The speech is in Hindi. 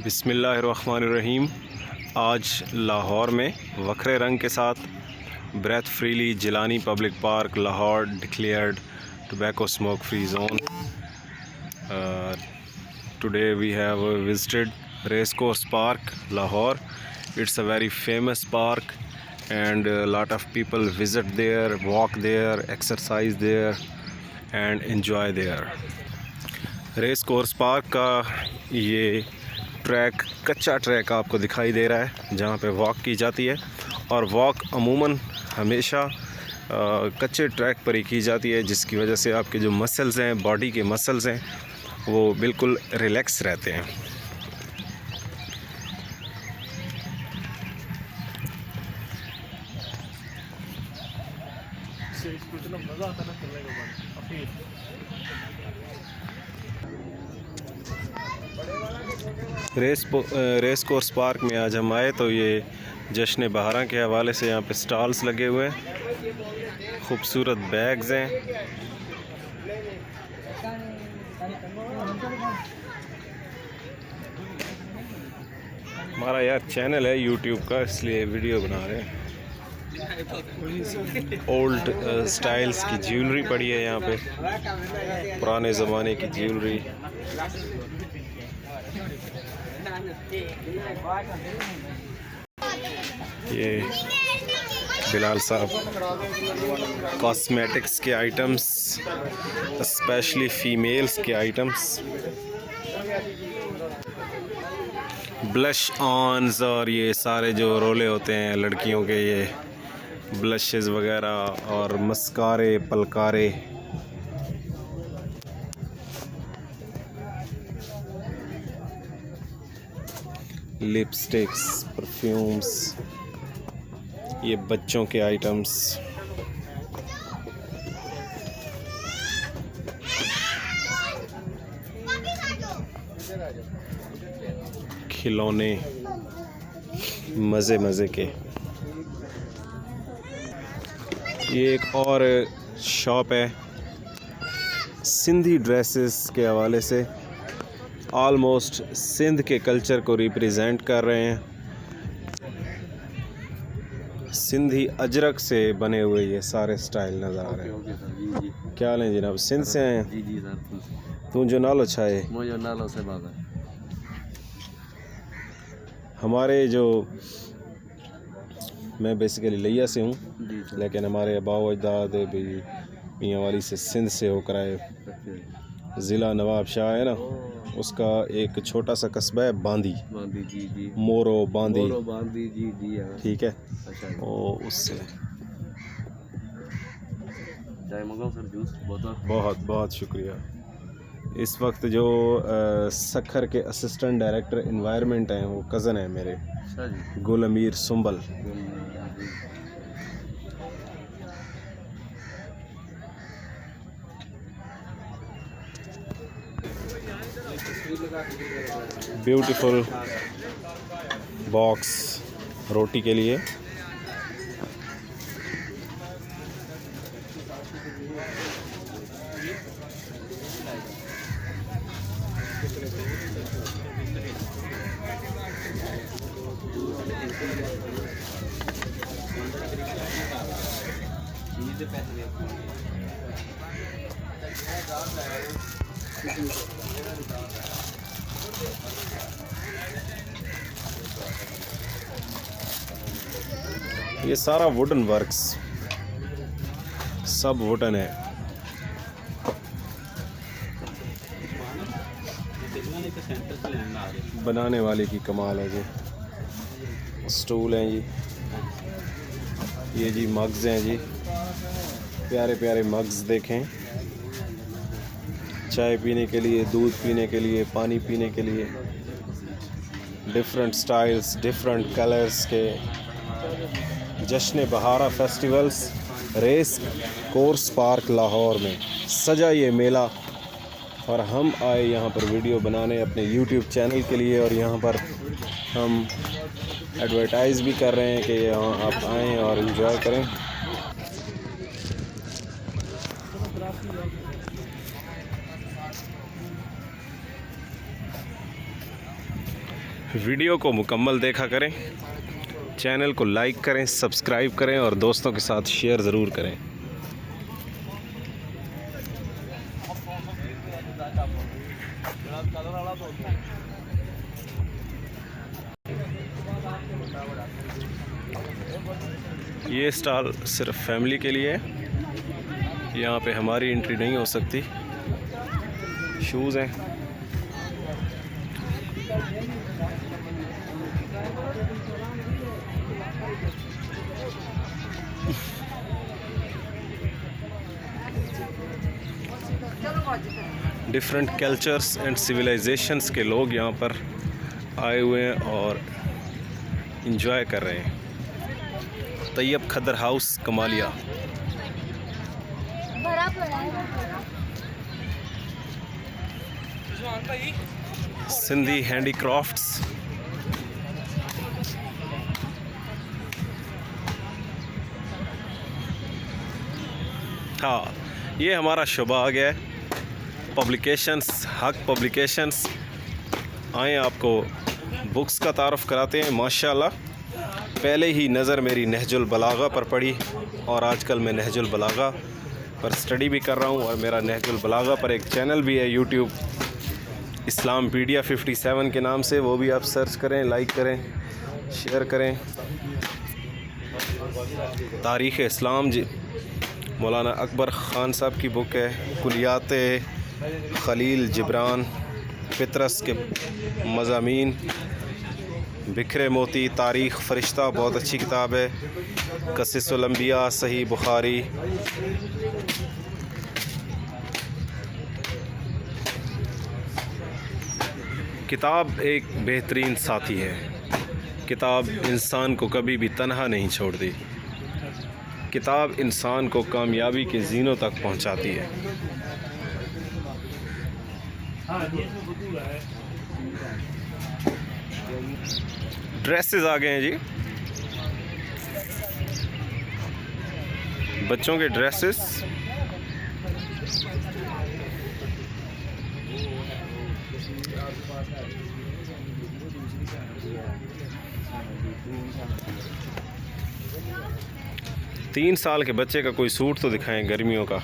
बिस्मिल्लाहिर्रहमानिर्रहीम। आज लाहौर में वखरे रंग के साथ breathe freely Jilani public park Lahore declared tobacco smoke free zone. Today we have visited race course park Lahore. It's a very famous park and a lot of people visit there, walk there, exercise there and enjoy there. Race course park का ये ट्रैक कच्चा ट्रैक आपको दिखाई दे रहा है जहाँ पे वॉक की जाती है, और वॉक अमूमन हमेशा कच्चे ट्रैक पर ही की जाती है, जिसकी वजह से आपके जो मसल्स हैं, बॉडी के मसल्स हैं, वो बिल्कुल रिलैक्स रहते हैं। मज़ा आता ना चलने के बाद। रेस कोर्स पार्क में आज हम आए तो ये जश्न बहारा के हवाले से यहाँ पे स्टॉल्स लगे हुए हैं, खूबसूरत बैग्स हैं। हमारा यार चैनल है यूट्यूब का, इसलिए वीडियो बना रहे हैं। ओल्ड स्टाइल्स की ज्वेलरी पड़ी है यहाँ पे, पुराने ज़माने की ज्वेलरी। ये बिलाल साहब कॉस्मेटिक्स के आइटम्स, स्पेशली फीमेल्स के आइटम्स, ब्लश ऑन्स और ये सारे जो रोले होते हैं लड़कियों के, ये ब्लशेस वगैरह और मस्कारे, पलकारे। लिपस्टिक्स, परफ्यूम्स, ये बच्चों के आइटम्स, खिलौने मज़े मज़े के। ये एक और शॉप है सिंधी ड्रेसेस के हवाले से, ऑलमोस्ट सिंध के कल्चर को रिप्रेजेंट कर रहे हैं। सिंधी अजरक से बने हुए ये सारे स्टाइल नज़र आ रहे हैं। क्या हाल है जनाब, सिंध से आए हैं? जी सर। तू जो नालो छा है? मुझे नालो से बाबा। हमारे जो, मैं बेसिकली लिया से हूँ, लेकिन हमारे अबाव अजदाद भी मियाँ वाली से सिंध से होकर आए। ज़िला नवाब शाह है ना, उसका एक छोटा सा कस्बा है बांदी, जी। मोरो बांदी जी हाँ। ठीक है। अच्छा। और उससे चाय मंगाओ सर, जूस बहुत बहुत शुक्रिया। इस वक्त जो सखर के असिस्टेंट डायरेक्टर इन्वायरमेंट हैं, वो कज़न है मेरे, गुल अमीर सुंबल। ब्यूटीफुल बॉक्स रोटी के लिए। ये सारा वुडन वर्क्स, सब वुडन है। बनाने वाले की कमाल है जी। स्टूल हैं जी, ये जी मग्स हैं जी, प्यारे प्यारे मग्स देखें, चाय पीने के लिए, दूध पीने के लिए, पानी पीने के लिए, डिफरेंट स्टाइल्स, डिफरेंट कलर्स के। Jashn Bahara festivals race course park Lahore में सजा ये मेला, और हम आए यहाँ पर वीडियो बनाने अपने यूट्यूब चैनल के लिए, और यहाँ पर हम एडवर्टाइज़ भी कर रहे हैं कि यहाँ आप आएँ और एंजॉय करें। वीडियो को मुकम्मल देखा करें, चैनल को लाइक करें, सब्सक्राइब करें और दोस्तों के साथ शेयर ज़रूर करें। ये स्टॉल सिर्फ फैमिली के लिए है, यहाँ पे हमारी एंट्री नहीं हो सकती। शूज़ हैं, डिफरेंट कल्चर्स एंड सिविलाइजेशंस के लोग यहाँ पर आए हुए हैं और इंजॉय कर रहे हैं। तैयब खदर हाउस कमालिया। सिंधी हैंडीक्राफ्ट्स। हाँ, ये हमारा शुबा आ गया है, पब्लिकेशंस, हक पब्लिकेशंस। आए आपको बुक्स का तारुफ़ कराते हैं। माशाल्लाह, पहले ही नज़र मेरी नहजुल बलागा पर पड़ी और आजकल मैं नहजुल बलागा पर स्टडी भी कर रहा हूँ और मेरा नहजुल बलागा पर एक चैनल भी है यूट्यूब, इस्लामपीडिया 57 के नाम से। वो भी आप सर्च करें, लाइक करें, शेयर करें। तारीख़ इस्लाम जी मौलाना अकबर ख़ान साहब की बुक है। कुलियात खलील जिब्रान, फितरस के मज़ामीन, बिखरे मोती, तारीख़ फ़रिश्ता बहुत अच्छी किताब है। क़िससुल अंबिया, सही बुखारी। किताब एक बेहतरीन साथी है। किताब इंसान को कभी भी तन्हा नहीं छोड़ती। किताब इंसान को कामयाबी के ज़ीनों तक पहुंचाती है। ड्रेसेस आ गए हैं जी, बच्चों के ड्रेसेस। तीन साल के बच्चे का कोई सूट तो दिखाएं गर्मियों का।